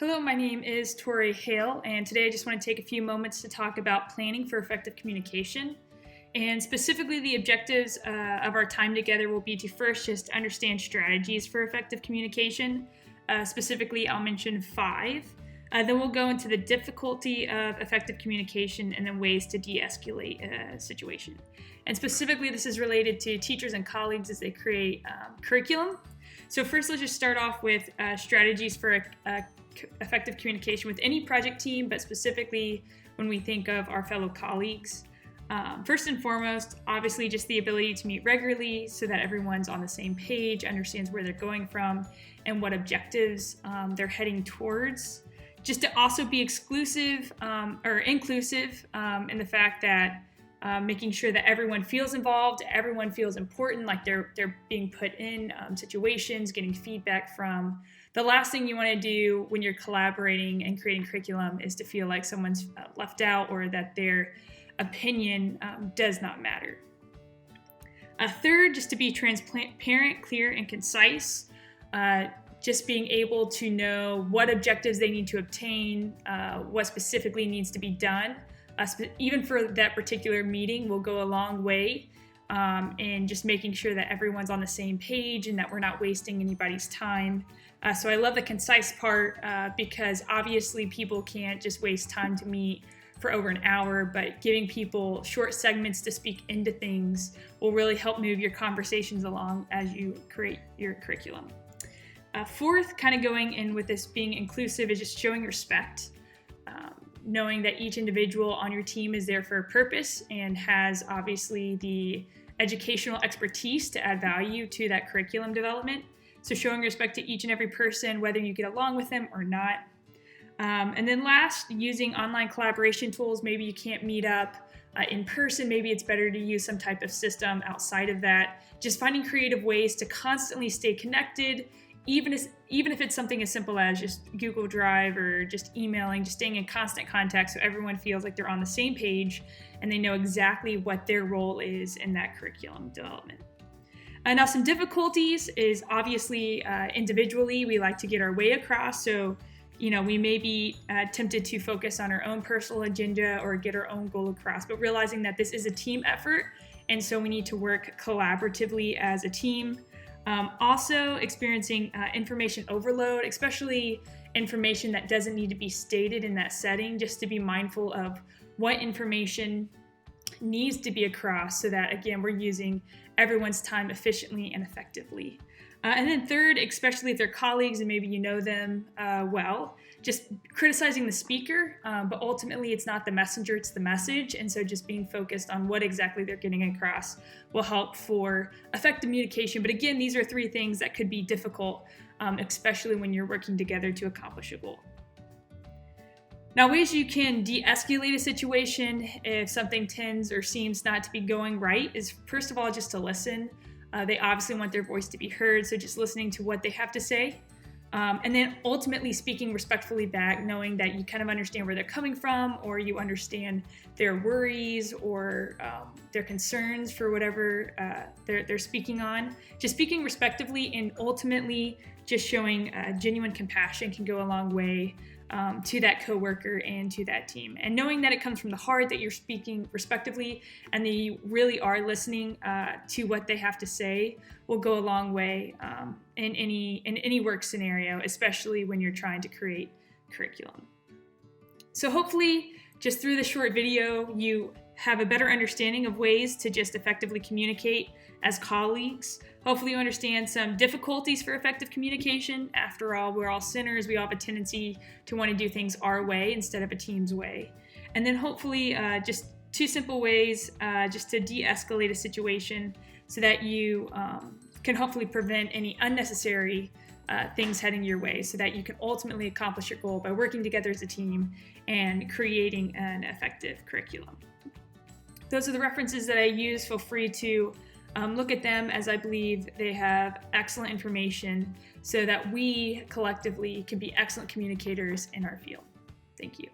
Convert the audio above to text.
Hello, my name is Tori Hale, and today I just want to take a few moments to talk about planning for effective communication. And specifically, the objectives of our time together will be to first just understand strategies for effective communication. Specifically, I'll mention 5. Then we'll go into the difficulty of effective communication and then ways to de-escalate a situation. And specifically, this is related to teachers and colleagues as they create curriculum. So first, let's just start off with strategies for effective communication with any project team, but specifically when we think of our fellow colleagues. First and foremost, obviously just the ability to meet regularly so that everyone's on the same page, understands where they're going from and what objectives they're heading towards. Just to also be inclusive in the fact that making sure that everyone feels involved, everyone feels important, like they're being put in situations, getting feedback from. The last thing you want to do when you're collaborating and creating curriculum is to feel like someone's left out or that their opinion does not matter. Third, just to be transparent, clear, and concise. Just being able to know what objectives they need to obtain, what specifically needs to be done. Even for that particular meeting will go a long way in just making sure that everyone's on the same page and that we're not wasting anybody's time. So I love the concise part because obviously people can't just waste time to meet for over an hour, but giving people short segments to speak into things will really help move your conversations along as you create your curriculum. Fourth, kind of going in with this being inclusive, is just showing respect. Knowing that each individual on your team is there for a purpose and has obviously the educational expertise to add value to that curriculum development. So showing respect to each and every person, whether you get along with them or not. And then last, using online collaboration tools. Maybe you can't meet up in person. Maybe it's better to use some type of system outside of that. Just finding creative ways to constantly stay connected, even if it's something as simple as just Google Drive or just emailing, just staying in constant contact so everyone feels like they're on the same page and they know exactly what their role is in that curriculum development. Now, some difficulties is obviously individually, we like to get our way across. So, we may be tempted to focus on our own personal agenda or get our own goal across, but realizing that this is a team effort. And so we need to work collaboratively as a team. Also experiencing information overload, especially information that doesn't need to be stated in that setting, just to be mindful of what information needs to be across so that, again, we're using everyone's time efficiently and effectively. And then third, especially if they're colleagues and maybe you know them well, just criticizing the speaker, but ultimately it's not the messenger, it's the message. And so just being focused on what exactly they're getting across will help for effective communication. But again, these are 3 things that could be difficult, especially when you're working together to accomplish a goal. Now, ways you can de-escalate a situation if something tends or seems not to be going right is, first of all, just to listen. They obviously want their voice to be heard, so just listening to what they have to say. And then ultimately speaking respectfully back, knowing that you kind of understand where they're coming from, or you understand their worries or their concerns for whatever they're speaking on. Just speaking respectively and ultimately just showing genuine compassion can go a long way to that coworker and to that team. And knowing that it comes from the heart, that you're speaking respectively and that you really are listening to what they have to say will go a long way in any work scenario, especially when you're trying to create curriculum. So hopefully, just through this short video, you have a better understanding of ways to just effectively communicate as colleagues. Hopefully you understand some difficulties for effective communication. After all, we're all sinners. We all have a tendency to want to do things our way instead of a team's way. And then hopefully just 2 simple ways just to de-escalate a situation so that you can hopefully prevent any unnecessary things heading your way so that you can ultimately accomplish your goal by working together as a team and creating an effective curriculum. Those are the references that I use. Feel free to look at them, as I believe they have excellent information so that we collectively can be excellent communicators in our field. Thank you.